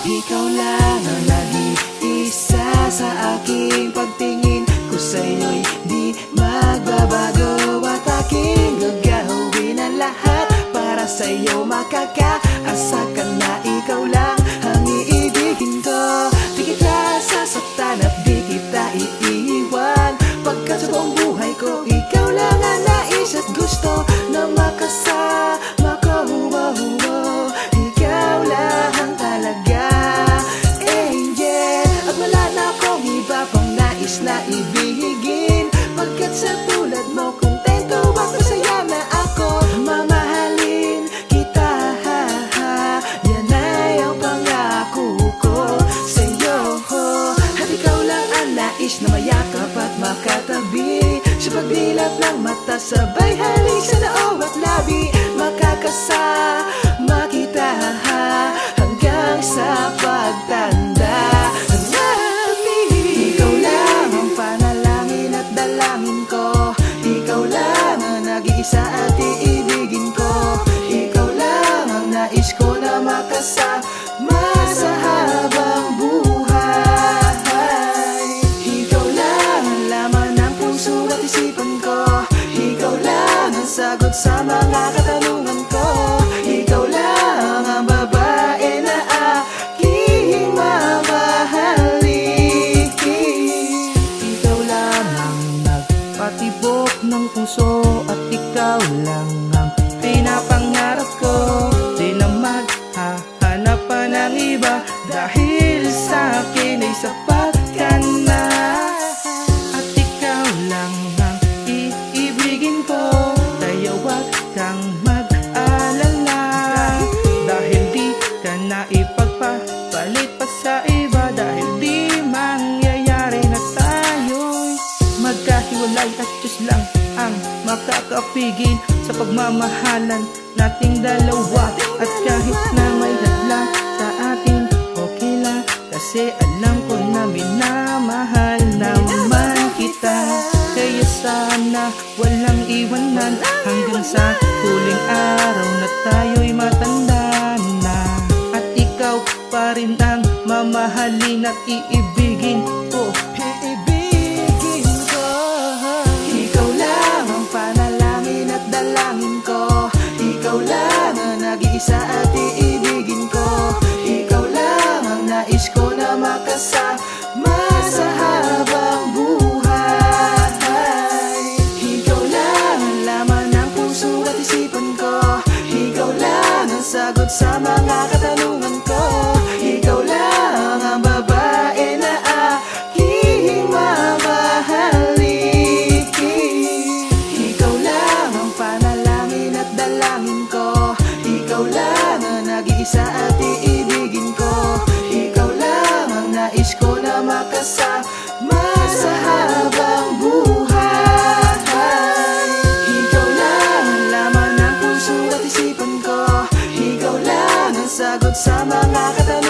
Ikaw lang ang nag-iisa sa aking pagtingin ko sa'yo'y di magbabago. At aking gagawin ang lahat para sa'yo makakaasa ka na. Ikaw lang ang iibigin ko, di kita sasaktan at di kita iiwan. Pagkat sa buong buhay ko, ikaw lang ang nais at gusto na makasama ko. Ikaw lang talaga, angel. At wala na akong iba pang nais na ibigin. Pagkat sa tulad mo, kontento at masaya na ako. Mamahalin kita, yan ay ang pangako ko sa'yo. At ikaw lang ang nais na mayakap at makatabi. Sa pagdilat ng mata, sabay halik sa noo at labi. Makakasama kita hanggang sa pagtanda natin. Ikaw lang ang panalangin at dalangin ko. Ikaw lang ang nag-iisa at iibigin ko. Ikaw lang ang nais ko na makasama sa habang buhay. Ikaw lang ang laman ng puso at isipan ko. Ikaw lang ang sagot sa mga katanungan ko. Ikaw lang ang babae na aking mamahalin. Ikaw lang ang nagpatibok ng puso. At ikaw lang ang pinapangarap ko. Di na maghahanap pa ng iba, dahil sa akin ay sapat ka na. At ikaw lang ang iibigin ko, kaya wag kang mag-alala. Dahil di ka na ipagpapalit pa sa iba, dahil di mangyayari na tayo'y magkahiwalay. At Diyos lang ang makakapigil sa pagmamahalan nating dalawa. At kahit na may hadlang sa atin, okay lang, kasi alam ko na minamahal naman kita. Kaya sana walang iwanan hanggang sa huling araw na tayo'y matanda na. At ikaw pa rin ang mamahalin at iibigin ko. Iibigin ko. Ikaw lang ang panalangin at dalangin ko. Ikaw lang ang nag-iisa at iibigin ko. Ikaw lang ang nais ko na makasama sa habang buhay. Ikaw lang ang laman ng puso at isipan ko. Ikaw lang ang sagot sa mga katanungan ko. Ikaw lang ang babae na aking mamahalin. Ikaw lang ang panalangin at dalangin ko. Ikaw lang ang nag-iisa at iibigin ko. Ikaw lang ang nais ko na makasama sa habang buhay. Ikaw lang ang laman ng puso at isipan ko. Ikaw lang ang sagot sa mga katanungan.